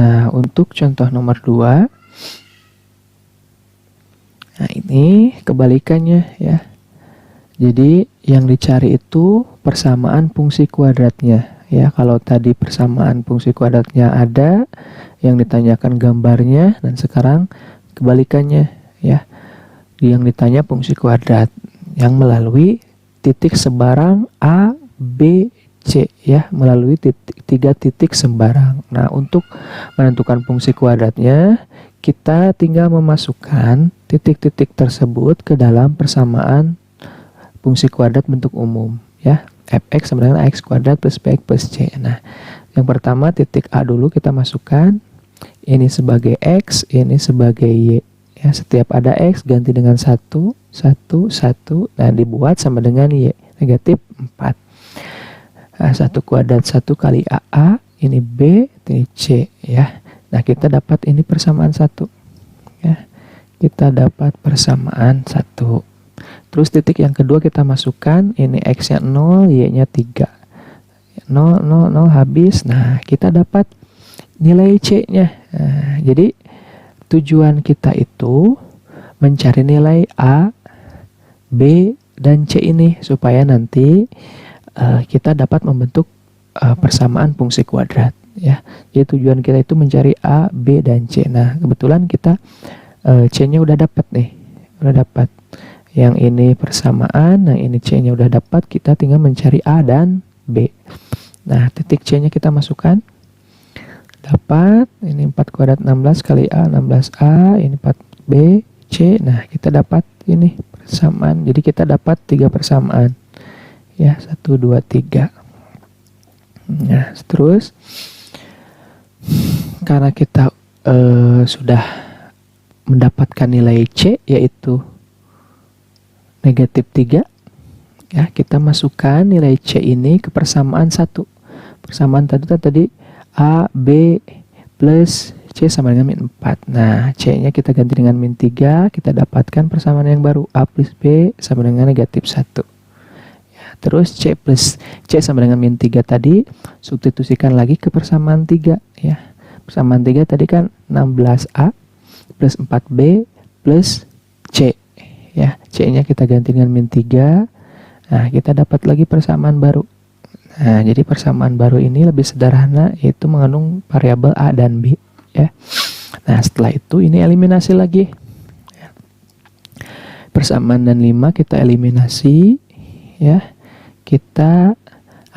Nah, untuk contoh nomor 2, nah ini kebalikannya ya. Jadi yang dicari itu persamaan fungsi kuadratnya ya. Kalau tadi persamaan fungsi kuadratnya ada, yang ditanyakan gambarnya, dan sekarang kebalikannya ya. Yang ditanya fungsi kuadrat yang melalui titik sembarang A, B, C ya, melalui tiga titik sembarang. Nah, untuk menentukan fungsi kuadratnya, kita tinggal memasukkan titik-titik tersebut ke dalam persamaan fungsi kuadrat bentuk umum ya. Fx sama dengan ax kuadrat plus bx plus c. Nah, yang pertama titik A dulu kita masukkan. Ini sebagai x, ini sebagai y. Ya, setiap ada x ganti dengan 1, 1, 1, dan dibuat sama dengan y, negatif 4. Nah, 1 kuadrat 1 kali AA, ini B, ini C ya. Nah, kita dapat ini persamaan 1 ya. Kita dapat persamaan 1. Terus titik yang kedua kita masukkan, ini x-nya 0, y-nya 3. 0, 0, 0 habis. Nah, kita dapat nilai C-nya. Nah, jadi tujuan kita itu mencari nilai A, B, dan C ini supaya nanti kita dapat membentuk persamaan fungsi kuadrat ya. Jadi tujuan kita itu mencari A, B, dan C. Nah, kebetulan kita C-nya udah dapat nih. Udah dapat. Yang ini persamaan, nah ini C-nya udah dapat, kita tinggal mencari A dan B. Nah, titik C-nya kita masukkan. Dapat, ini 4 kuadrat 16 kali A, 16A, ini 4B, C. Nah, kita dapat ini persamaan. Jadi kita dapat 3 persamaan. Ya, 1, 2, 3. Nah, terus karena kita sudah mendapatkan nilai C, yaitu negatif 3 ya, kita masukkan nilai C ini ke persamaan 1. Persamaan tadi A, B plus C sama dengan min 4. Nah, C nya kita ganti dengan min 3, kita dapatkan persamaan yang baru, A plus B sama dengan negatif 1 ya. Terus C plus C sama dengan min 3 tadi substitusikan lagi ke persamaan 3 ya. Persamaan 3 tadi kan 16A plus 4B plus C ya. C-nya kita ganti dengan min 3. Nah, kita dapat lagi persamaan baru. Nah, jadi persamaan baru ini lebih sederhana, yaitu mengandung variabel A dan B ya. Nah, setelah itu ini eliminasi lagi. Persamaan dan 5 kita eliminasi ya. Kita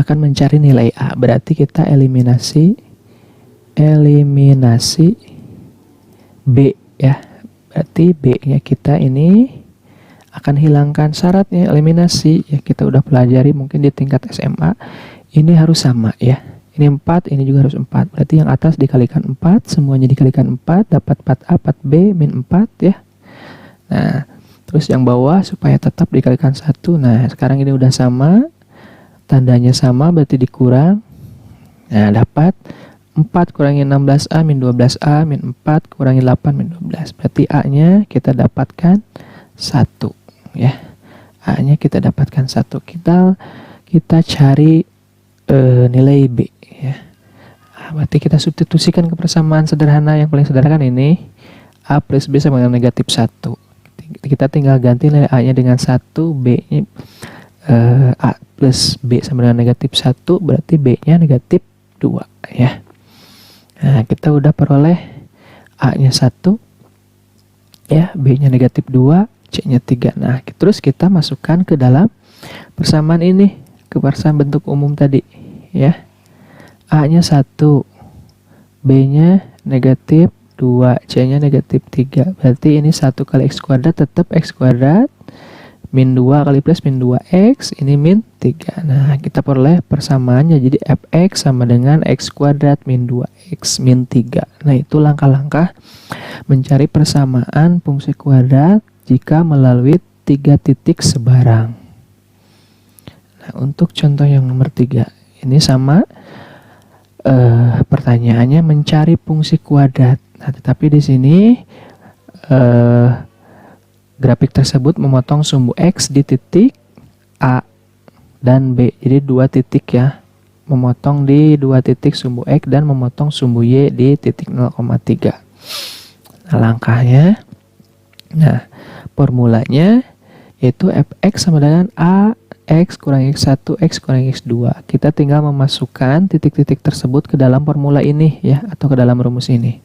akan mencari nilai A. Berarti kita eliminasi B ya. Berarti B-nya kita ini akan hilangkan syaratnya eliminasi ya, kita udah pelajari mungkin di tingkat SMA. Ini harus sama ya, ini 4, ini juga harus 4. Berarti yang atas dikalikan 4, semuanya dikalikan 4, dapat 4A 4B min 4 ya. Nah, terus yang bawah supaya tetap dikalikan 1. Nah, sekarang ini udah sama, tandanya sama berarti dikurang. Nah, dapat 4 kurangi 16A min 12A min 4 kurangi 8 min 12. Berarti A nya kita dapatkan 1 ya. A nya kita dapatkan 1. Kita cari nilai B ya. Berarti kita substitusikan ke persamaan sederhana, yang paling sederhana kan ini A plus B sama dengan negatif 1. Kita tinggal ganti nilai A nya dengan 1, B nya A plus B sama dengan negatif 1, berarti B nya negatif 2 ya. Nah, kita udah peroleh A nya 1 ya, B nya negatif 2, C nya 3. Nah, terus kita masukkan ke dalam persamaan ini, ke persamaan bentuk umum tadi ya. A nya 1, B nya negatif 2, C nya negatif 3. Berarti ini 1 kali X kuadrat tetap X kuadrat min 2 kali plus min 2X, ini min 3. Nah, kita peroleh persamaannya, jadi Fx sama dengan X kuadrat min 2X min 3. Nah, itu langkah-langkah mencari persamaan fungsi kuadrat jika melalui 3 titik sebarang. Nah, untuk contoh yang nomor 3, ini sama pertanyaannya mencari fungsi kuadrat. Nah, tetapi di sini grafik tersebut memotong sumbu X di titik A dan B. Jadi 2 titik ya, memotong di 2 titik sumbu X dan memotong sumbu Y di titik 0,3. Nah, langkahnya, nah formulanya yaitu fx sama dengan a x kurang x1 x kurang x2. Kita tinggal memasukkan titik-titik tersebut ke dalam formula ini ya, atau ke dalam rumus ini.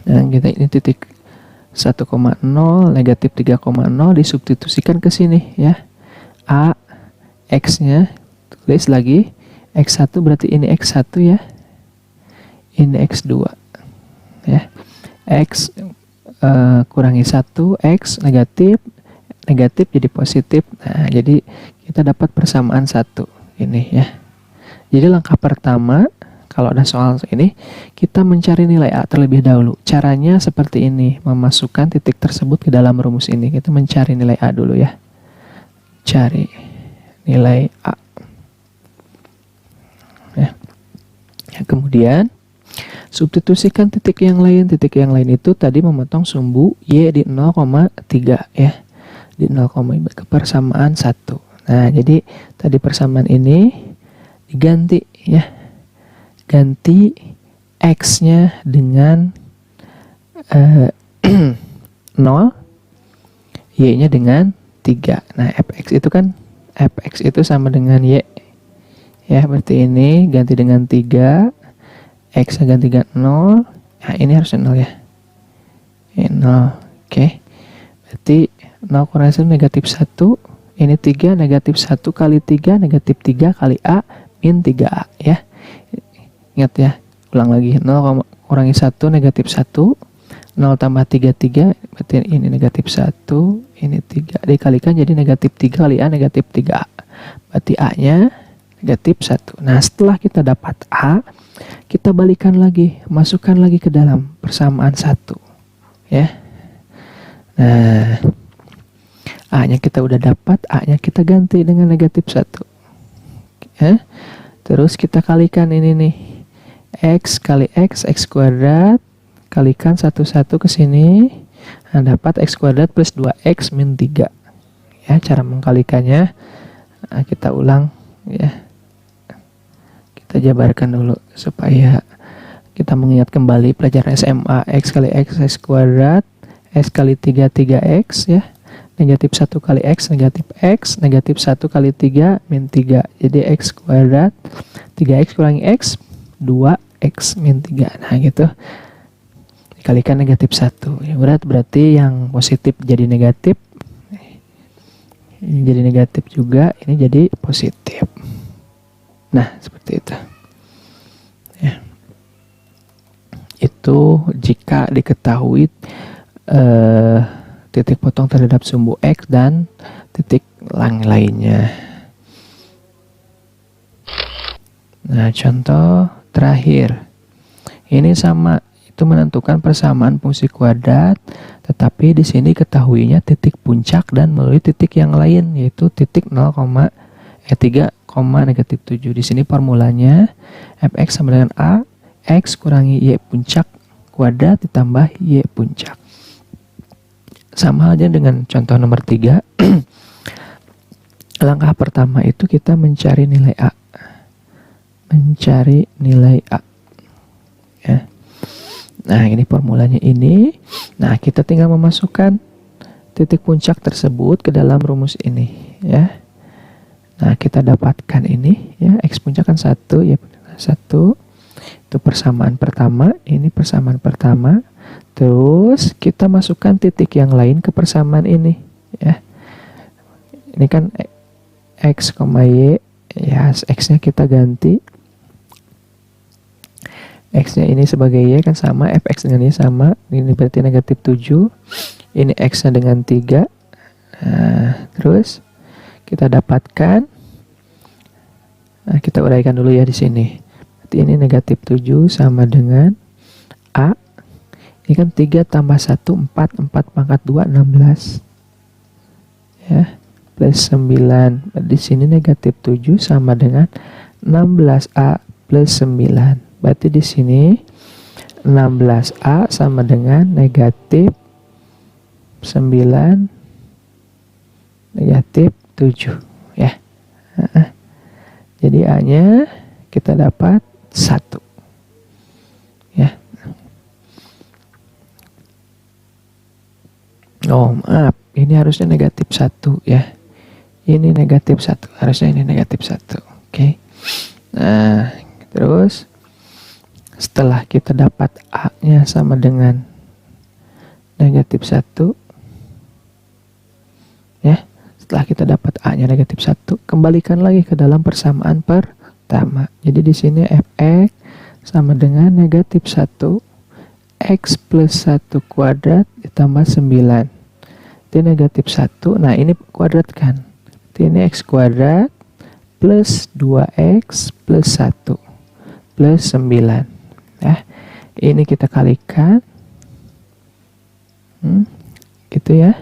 Nah, kita ini titik 1,0 negatif 3,0 disubstitusikan ke sini ya. A x-nya tulis lagi x1, berarti ini x1 ya. Ini x2 ya. X kurangi 1, x negatif jadi positif. Nah, jadi kita dapat persamaan 1 ini ya. Jadi langkah pertama kalau ada soal ini, kita mencari nilai A terlebih dahulu. Caranya seperti ini, memasukkan titik tersebut ke dalam rumus ini. Kita mencari nilai A dulu ya. Cari nilai A. Ya, kemudian substitusikan titik yang lain. Titik yang lain itu tadi memotong sumbu Y di 0,3 ya. Di 0,3 ke persamaan 1. Nah, jadi tadi persamaan ini diganti ya. Ganti X-nya dengan 0, Y-nya dengan 3. Nah, fx itu kan, fx itu sama dengan Y. Ya, berarti ini ganti dengan 3, X-nya ganti dengan 0. Nah, ini harusnya 0 ya. Ini 0, oke. Berarti 0 kurang 1 negatif 1. Ini 3, negatif 1 kali 3, negatif 3 kali A, min 3A ya. Ingat ya, ulang lagi, 0 kurangi 1 negatif 1, 0 tambah 3, 3, berarti ini negatif 1, ini 3, dikalikan jadi negatif 3 kali A, negatif 3A, berarti A-nya negatif 1. Nah, setelah kita dapat A, kita balikan lagi, masukkan lagi ke dalam persamaan 1 ya. Nah, A-nya kita udah dapat, A-nya kita ganti dengan negatif 1 ya. Terus kita kalikan ini nih, X kali X, X kuadrat, kalikan satu-satu ke sini. Nah, dapat X kuadrat plus 2X min 3. Ya, cara mengkalikannya kita ulang ya. Kita jabarkan dulu supaya kita mengingat kembali pelajaran SMA. X kali X, X kuadrat, X kali 3, 3X ya. Negatif 1 kali X, negatif X, negatif 1 kali 3, min 3. Jadi X kuadrat, 3X kurangi X, 2X min 3. Nah, gitu. Dikalikan negatif 1. Ya, berarti yang positif jadi negatif. Ini jadi negatif juga, ini jadi positif. Nah, seperti itu. Ya. Itu jika diketahui titik potong terhadap sumbu X dan titik lainnya. Nah, contoh terakhir. Ini sama, itu menentukan persamaan fungsi kuadrat, tetapi di sini ketahuinya titik puncak dan melalui titik yang lain, yaitu titik 3, negatif 7. Di sini formulanya fx sama dengan A, X kurangi Y puncak kuadrat ditambah Y puncak. Sama halnya dengan contoh nomor 3. Langkah pertama itu kita mencari nilai A. Mencari nilai A. Ya. Nah, ini formulanya ini. Nah, kita tinggal memasukkan titik puncak tersebut ke dalam rumus ini. Ya. Nah, kita dapatkan ini. Ya, X puncak kan 1. Ya, 1. Itu persamaan pertama. Ini persamaan pertama. Terus kita masukkan titik yang lain ke persamaan ini ya. Ini kan X, Y ya, X-nya kita ganti. X-nya ini sebagai Y kan sama, fx dengan Y sama. Ini berarti negatif 7. Ini X-nya dengan 3. Nah, terus kita dapatkan. Nah, kita uraikan dulu ya di sini. Berarti ini negatif 7 sama dengan A. Ini kan 3 tambah 1, 4. 4 pangkat 2, 16. Ya, plus 9. Di sini negatif 7 sama dengan 16A plus 9. Berarti di sini 16A sama dengan negatif 9, negatif 7. Ya. Jadi A-nya kita dapat 1. Ya. Oh, maaf. Ini harusnya negatif 1 ya. Ini negatif 1. Harusnya ini negatif 1. Oke. Nah, terus setelah kita dapat A-nya sama dengan negatif 1, ya, setelah kita dapat A-nya negatif 1, kembalikan lagi ke dalam persamaan pertama. Jadi di sini fx sama dengan negatif 1, x plus 1 kuadrat ditambah 9. Itu negatif 1, nah ini kuadratkan. Ini x kuadrat plus 2x plus 1 plus 9. Ya, ini kita kalikan, gitu ya,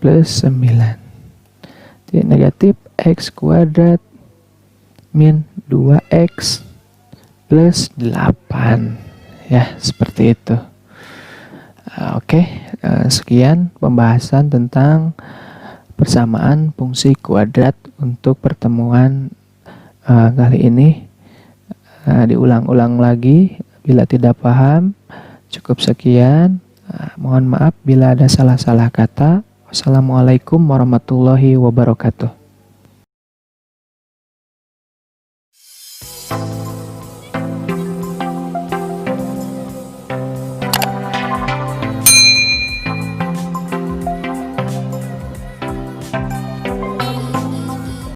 plus 9. Jadi negatif x kuadrat min 2x plus 8. Ya, seperti itu. Oke, sekian pembahasan tentang persamaan fungsi kuadrat untuk pertemuan kali ini. Diulang-ulang lagi bila tidak paham. Cukup sekian. Mohon maaf bila ada salah-salah kata. Wassalamualaikum warahmatullahi wabarakatuh.